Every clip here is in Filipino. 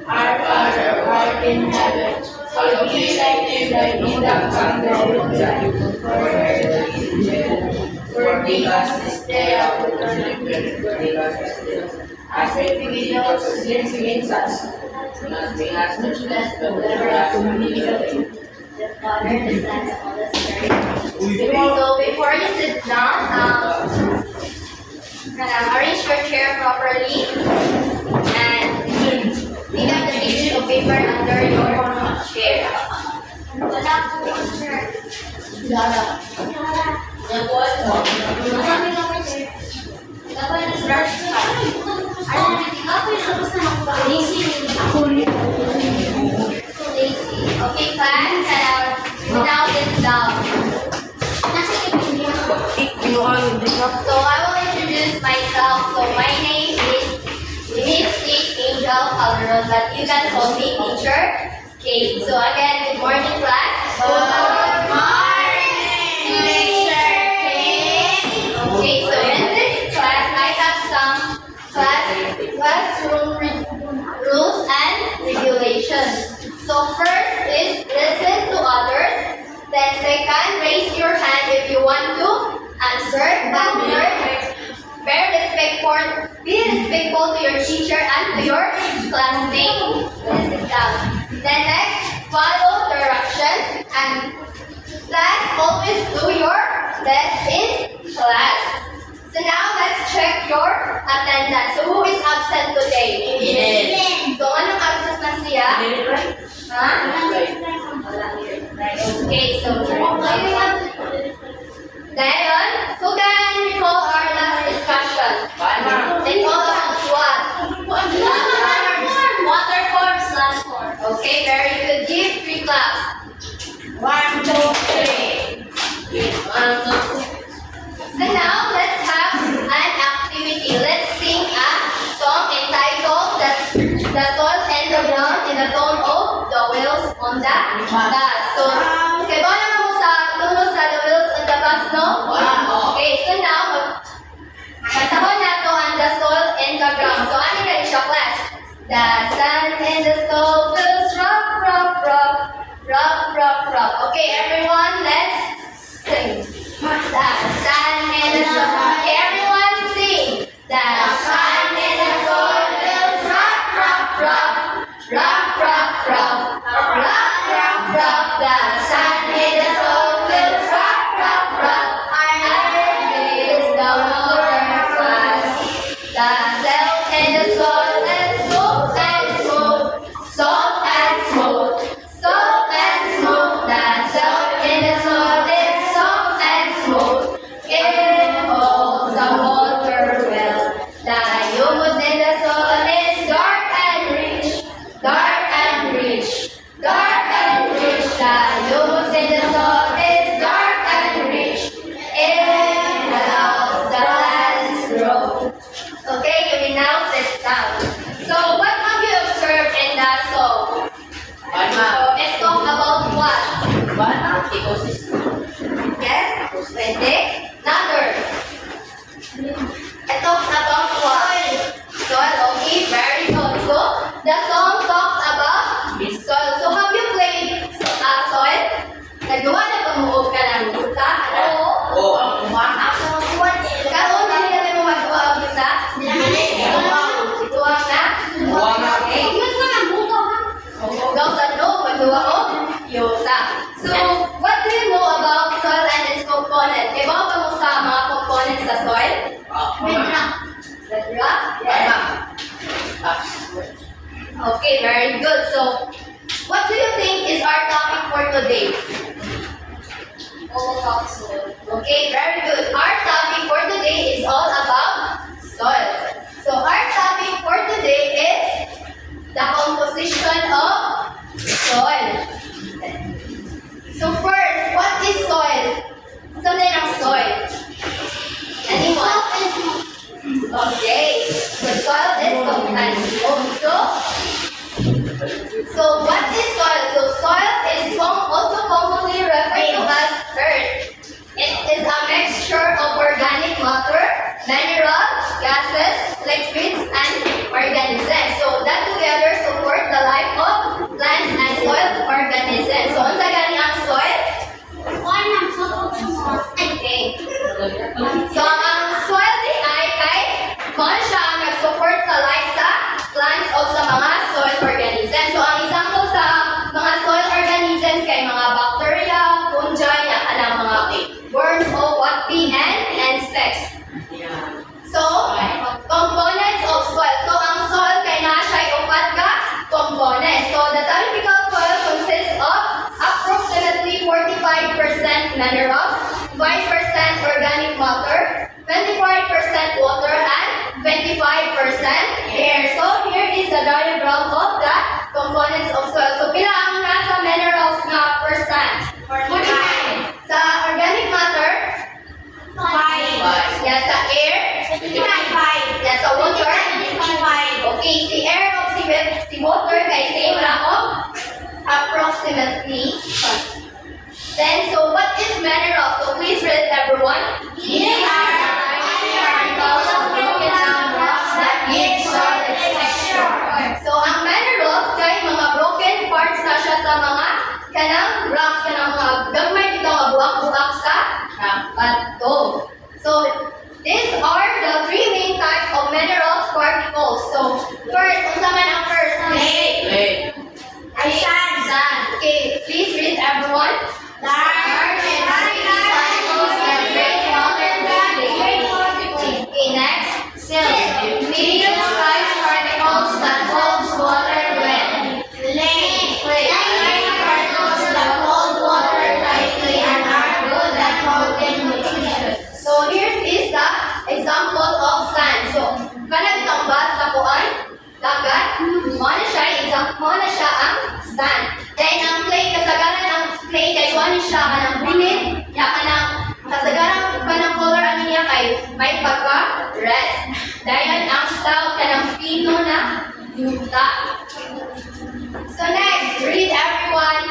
Our Father, who art in heaven, hallowed be thy name, thy kingdom come, thy will be done, on earth as it is in heaven. Forgive us this day our wrongdoing, and forgive us our sins, as we forgive those who sin against us. Do not bring us to test, but deliver us from evil. The Father, the Son, and the Holy Spirit. So before you sit down, arrange your chair properly and pick up the pieces of paper under your chair. Okay, class, now sit down. So I will introduce myself. So my name is Miss Angel Calderon, but you can call me Teacher Kate. So again, good morning, class. Good morning, Teacher Kate. Okay, so in this class, I have some classroom rules and regulations. So first is listen to others. Then second, raise your hand if you want to answer. And third, be respectful to your teacher and to your classmates. Listen down. Then next, follow directions. And last, always do your best in class. So now let's check your attendance. So who is absent today? Eden. So anong absent na siya? Ha? Okay, so Dion, who can recall our last discussion? It's all about what? Water forms, land forms. Okay, very good. Give 3 claps. 1, 2, 3. So now let's have an activity. Let's sing a song entitled The Soil and the Ground in the Tone of the Wheels on the Bus. So, kaya ba naman mo sa tunos sa The Wheels on the Bus, no? Okay, so now, katahon na to ang The Soil and the Ground. So, ano na siya, class? The sun and the soil feels rock, rock, rock, rock, rock, rock. Okay, everyone, let's sing. The sun and the soil. Okay, everyone sing. The sun and the soil feels rock, rock, rock, rock, rock, rock, rock, rock, rock. The sun and the soil feels rock, rock, rock. Our earth is the water class. The cell and the soil and smoke and smoke, salt and smoke, salt and smoke. The cell and the soil is salt and smoke. It holds the water well. The humus in the soil is dark and rich, dark and rich, dark and rich. The humus in the soil is dark and rich. It allows the plants grow. Okay, you may now sit down. So, what have you observed in that song? So, let's talk about what? Yes? Pwede? Another. It talks about what? Soil. Okay, very good. So, the song talks about soil. So, have you played soil? Nagawa na pamuog ka ng buta? Oo. Karoon na nila na magawa ang buta? Ituwang na? Okay. Huwag sa no, magawa o yuta. So, what do you know about soil and its components? Kaya ba mo sa mga components sa soil? Bedrock? Yes. Okay, very good. So, what do you think is our topic for today? All about soil. Okay, very good. Our topic for today is all about soil. So, our topic for today is the composition of soil. So, first, what is soil? Something of soil. Anyone? Okay. So, soil is sometimes also So, ang soil di ay kay man siya ang nag-support sa life sa plants o sa mga soil organisms. So, ang example sa mga soil organisms kay mga bacteria, fungi, ang mga worms o what and insects. So, components of soil. So, ang soil kay na siya ay upat ka components. So, the typical soil consists of approximately 45% minerals, 5% organic matter, 25% water, and 25% air. So, here is the diagram of the components of soil. So, pila ang nasa minerals na percent? 45. Sa organic matter? 5. Yes, sa air? 25. Yes, sa water? 25. Okay, si air o si water kay same lang o approximately. Then, so what is mineral? So please read everyone. These are the tiny particles of broken down rocks that give soil its texture. So ang minerals kay mga broken parts na siya sa mga kanang rocks, kanang mga gagmay dito nga buwak-buwak sa bato. So these are the three main types of minerals particles. So first, unsa man ang first? Clay. Ay, sand. Okay, please read everyone. Large and tiny particles that break water quickly. Okay, next. Silt. Medium-sized particles that holds water wet. Clay. Tiny particles that hold water tightly and are good at holding nutrition. So here is the example of sand. So, kanang itong bas sa kuan, dagat, mo na siya ang sand. Then ang clay, kasagaran ang clay kay mo na siya kanang green, ya kanang kasagaran kanang color ano niya kay may pagka red. Dayon ang stout kanang pino na yuta. So next, read everyone.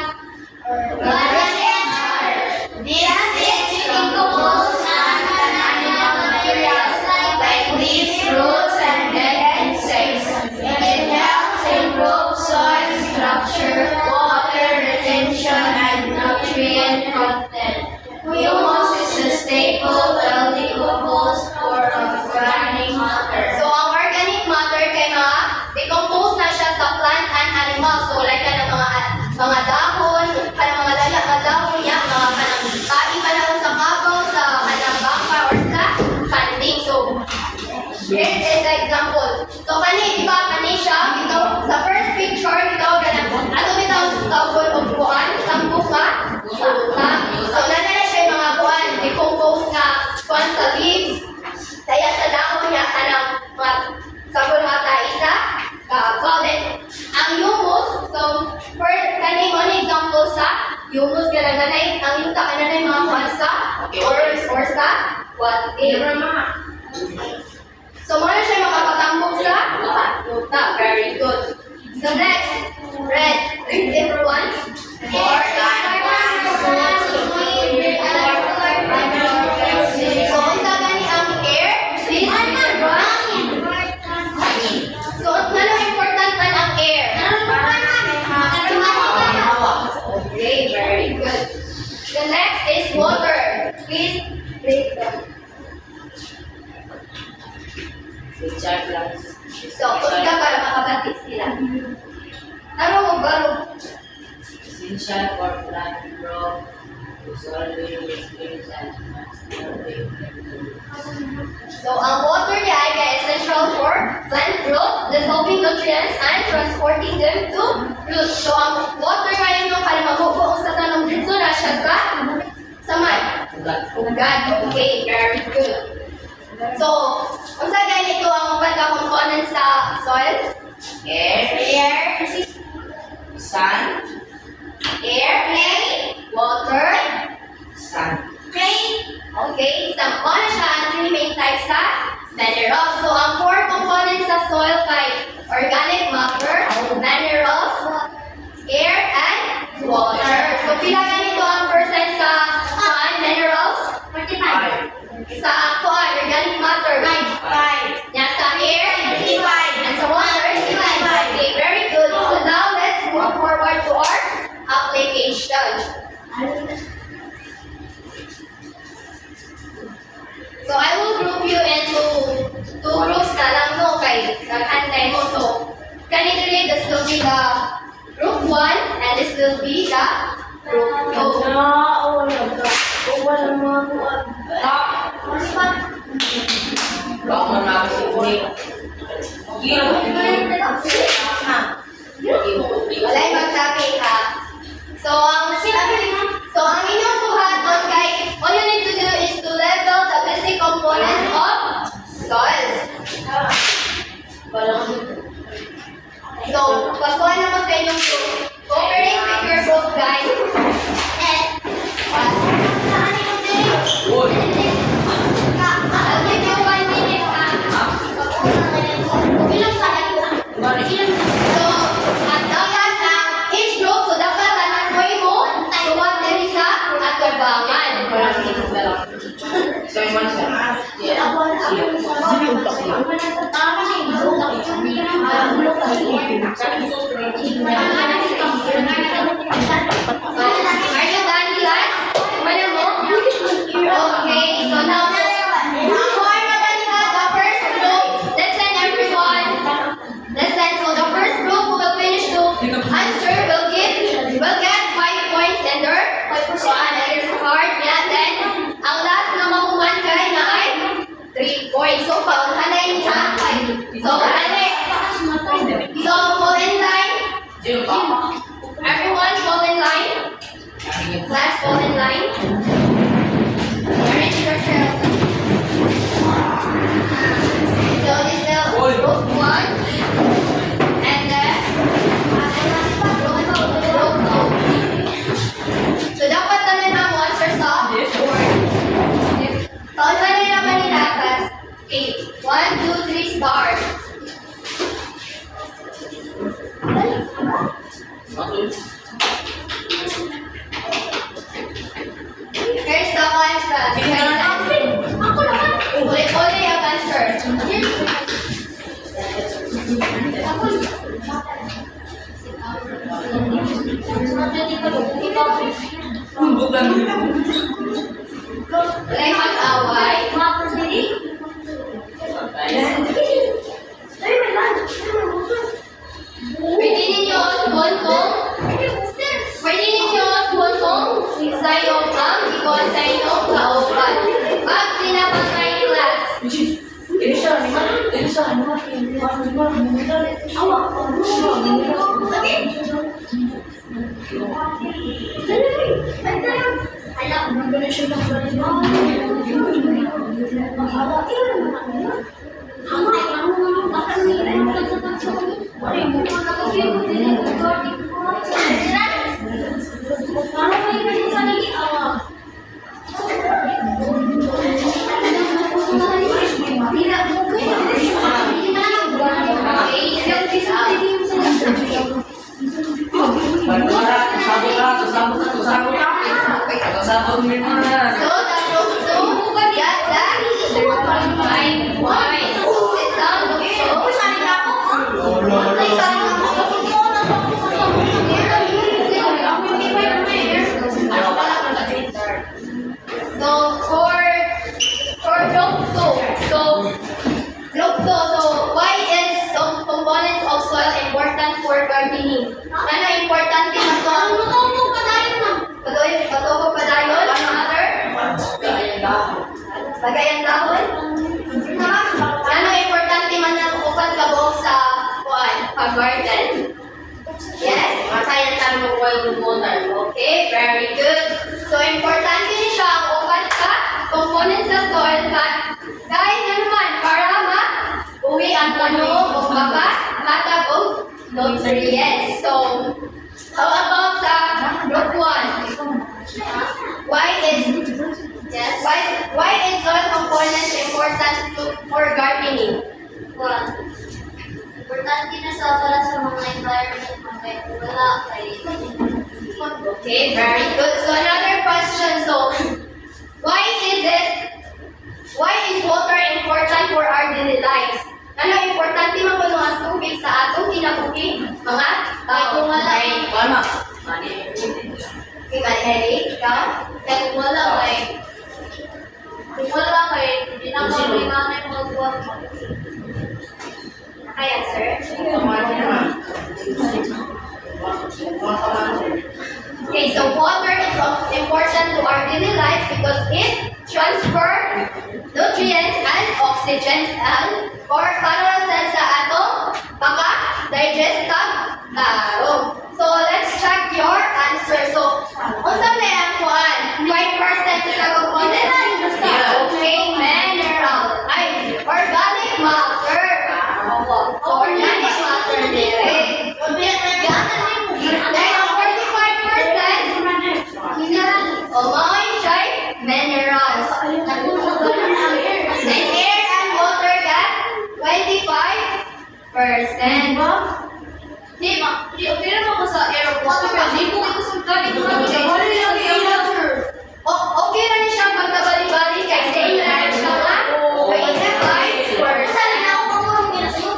What is water? This is decomposed non-animal materials like leaves, roots, and dead insects. It helps improve soil structure, water retention, and nutrient content. Humus is a staple well-decomposed form of organic matter. So ang organic matter kay mga decompose na siya sa plant and animals. So like kanang mga dahon, kanang mga lala nga dahon niya, mga kanang tahi pa lang sa babaw, sa kanang bangka or sa kanting. So here is the example. So kani, di ba kani siya, ito, sa first picture, ito, ganang, ato bitaw tawag o buwan, tambok nga, so nanay siya yung mga buwan, decompose nga, buwan sa leaves, kaya sa dahon niya, kanang mga sabon mga tayo sa pollen. Ang humus, so for kani mo na example sa humus ganay ang yuta kanay mga buwan sa or sa what? So mo na siya makapatambok sa yuta. Very good. So next, red. Read everyone. So unsa gani ang air? Please read everyone. So ano important man ang air? Okay, very good. The next is water. Please read them. So, usga para makabatik sila. Ano mo baro? Essential for plant growth is always things and So, ang water niya ay essential for plant growth, dissolving nutrients, and transporting them to roots. So, ang water ngayon yung kalimamubo sa tanong dito na siya sa man. Ugat. Okay, very good. So, unsa ganito ang upat ka components sa soil? air, sun, Air, water, sun. okay, sa na siya ang three main types sa minerals. So, ang four components sa soil kay organic matter, minerals, air, and water. So, pila ganito ang percent sa minerals? 45. Sa organic matter, 5. yan sa air, 55. and sa water, 55. Okay, very good. So, now let's move forward to our application. Can you read? This will be the group 1 and this will be the group 2. Bangon na ako si Kuya. Walay magsabi ha. So ang inyong buhaton kay all you need to do is to level the basic components of soils. So, pagkuha naman sa inyong group, cooperate with your group guys. I'll give you 1 minute ha. So, at dapat each group, so dapat tanagpoy mo, suwag diri sa atubangan. So, yung man siya. Are you done, class? Mana mo? Okay, so now, before the first group, listen everyone. Listen, so the first group who will finish to answer will get 5 points and their card. Yeah, then, ang last na makuman kay na ay 3 points. So, paunhanay niya. So, fall in line. Everyone fall in line. Class fall in line. Arrange yourselves. So this is group 1 and then group 2. So dapat naman ang answer sa board. Taon ba na naman ni Takas? Okay. 1, 2, 3 start. Here's the answer. Ulit-ulit ang answer. Walay mag-away. Pwede ninyo buntong sa iyong ang ikon sa inyong kaupan. Pag tinapangay class. Sabot mo na. So, the group 2, get that 5 points. Sit down, So, for group 2, so why is some components of soil important for gardening? Ano important din ito? Patubog pa dayon? Another? Bagayan dahon? Ano importante man ang upat kabog sa pag-garden? Yes? Matayan tayo mag-oil with water. Okay, very good. So, importante din siya ang upat ka components sa soil dahil naman para uwi ang puno o matag o nutrients. So, how about sa group 1? Why is soil components important for gardening? Importante na para sa mga environment wala kay. Okay, very good. So another question. So why is water important for our daily lives? Ano importante man kuno ang tubig sa atong kinabuhi mga tao malay. Paano? Ikaw, Eric, ikaw? Kaya kung wala kay, hindi na kami nanay magbuhat. Kaya, sir? Tama na. Okay, so water is important to our daily life because it transfers nutrients and oxygen or para sa atong digest tarong. So let's check your answer. So, unsa may ang kuan? 5% sa components. Okay, mineral. Ay, organic matter. So, organic matter dire. Then, ang 45%, minerals. Then, air and water got 25%. Di ba? Okay naman ko sa airport. Di ko ito sa gabi ko lang. Okay na niya siya pagkabali-bali kasi wala na siya nga 25%.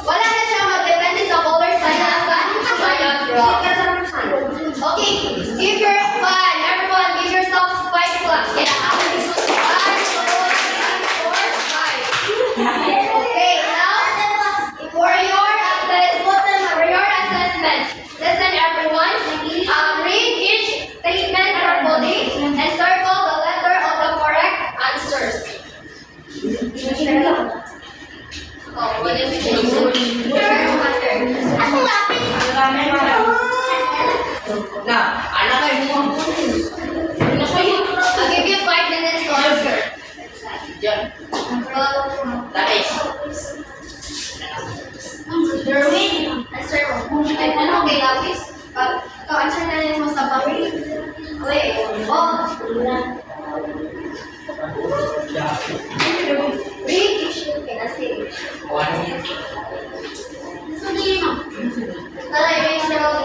Wala na siya magdepende sa color sa nasa diagram. Okay, give your fun. Everyone, give yourselves 5 claps. Yeah, 1, 2, 3, 4, 5. Okay, now for your assessment, listen everyone. Read each statement carefully and circle the letter of the correct answers. Oh, what is it? Ako lapit. Na, anak kayo mo. I'll give you 5 minutes to answer. Diyan. Tapos. Derwin, answer mo. Ay, ano kay Lapis? Answer na rin mo sa papel. Wait, read each kinasi. Tara, erase na lang.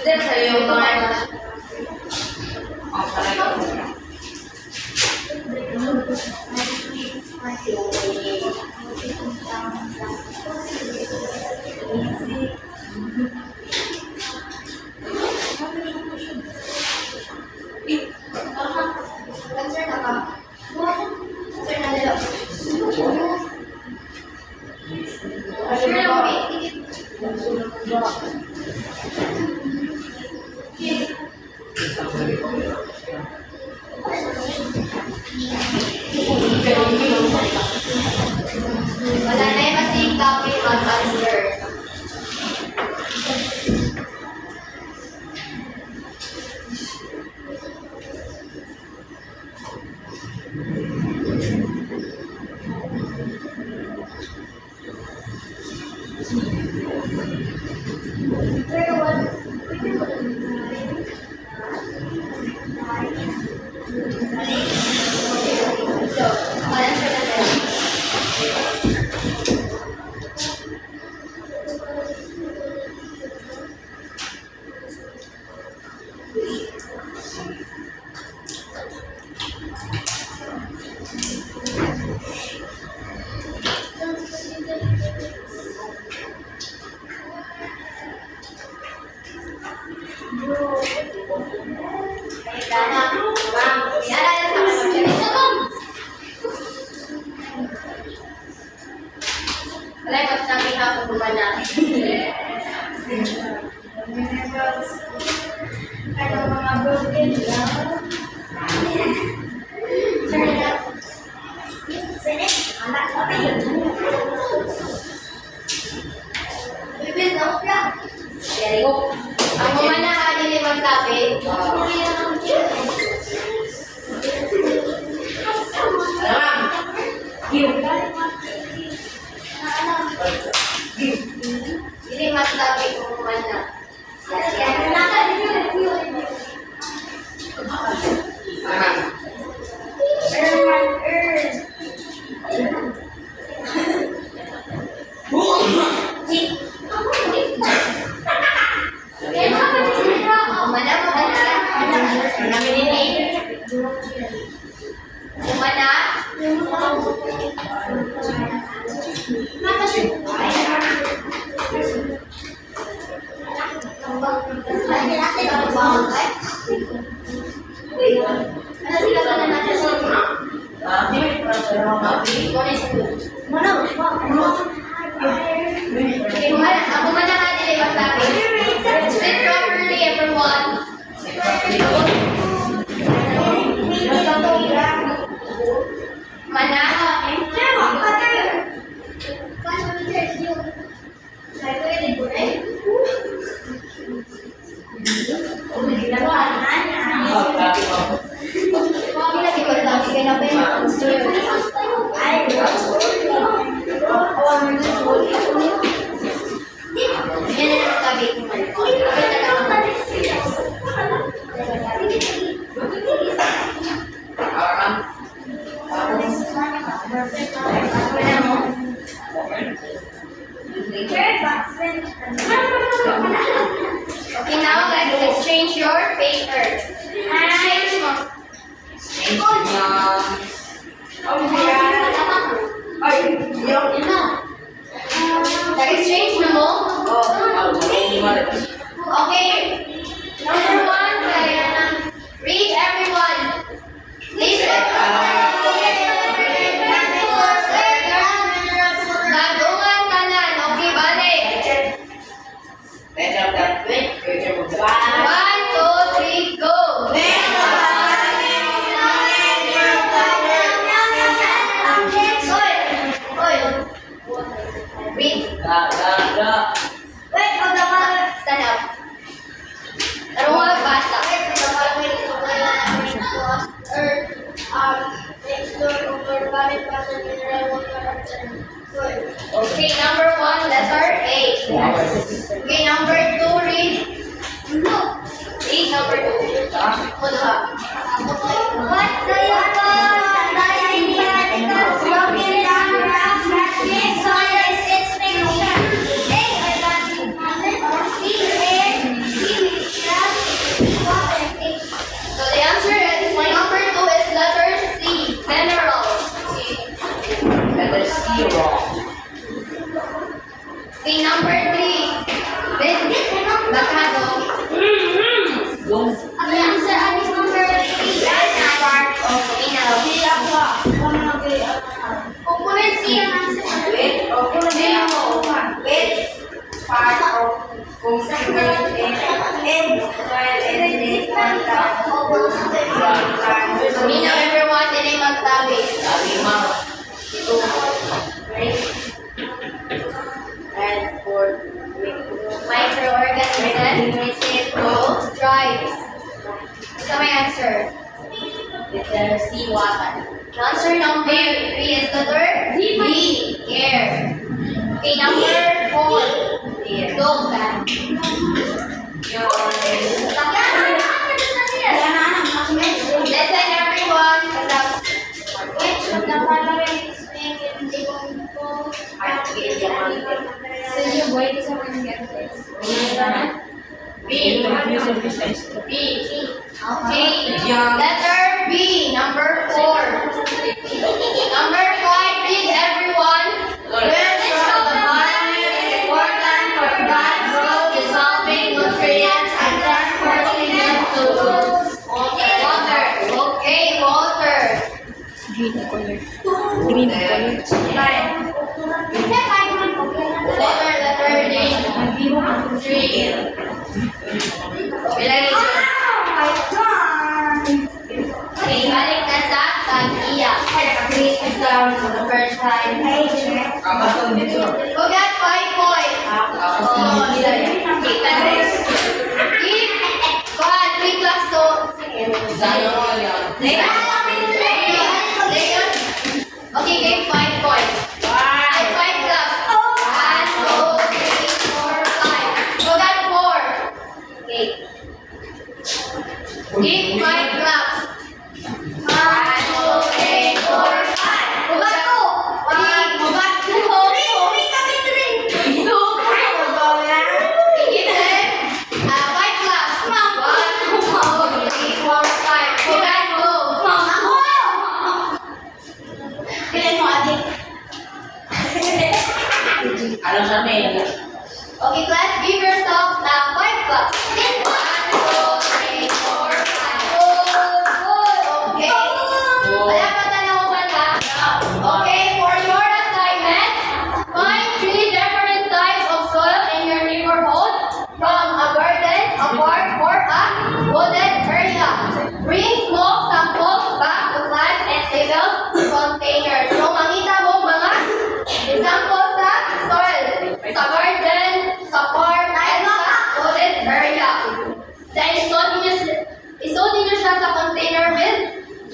Diyan sa'yo yung mga ang talaga. Answer na ka. Answer na nila. Answer na mo. Wala na yung masing copy mag-answer. So, answer na nila. Wala yung sabi ako gumana. Ano mga broken lang? Ang gumana din yung magsabi. Hindi magsabi kung gumana. Kumana? One is two. Okay, ako man ang atin magtabi. Sit properly, everyone. Mana? Okay, now let's exchange your paper. Exchange mo. Nag-exchange na mo? Okay. Number one, read everyone. Please. Gadungan tanan. Okay, balik. One, two, three, go. Read. Stand up. Ano mo magbasa? Okay, number one, letter A. Okay, number two, read. Read number two. Hold up. What do you So the answer is my number two is letter C, minerals. Okay, number three. Bakado. Ang answer is number three. Part of mineral. Component C ang answer. Part of Nina, everyone, dili magtabi. Microorganisms drives. What's my answer? Letter C, water. Answer number three is letter D, air. Okay, number four. Dog. Listen, everyone. Which of the following is made in the So you wait sa mga get B. Okay. Letter B, number 4. Number 5, read everyone. Which of the following is important for plant growth, dissolving nutrients and transporting them to roots? Water. Okay, water. Green color. Water, letter D. 3. Bilangin. Okay, balik na sa tag-iya. Please put down for the first time. Who got 5 points? Okay, give 3 class to. Okay, give 5 points. 5 class. 1, 2, 3, 4, 5. Who got 4? Okay. Give 5 class. 1, 2, 3, 4, 5. Who got 2? 1, who got 2? 3. Give them 5 class. 1, 2, 3, 4, 5. Who got 2? Bilang mo, adik. Alam sa amin. Okay, class, give yourselves 5 class. 1, 2, 3, 4, 5. Good. Okay. Wala pa tanong ba na?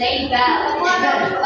Plain bell.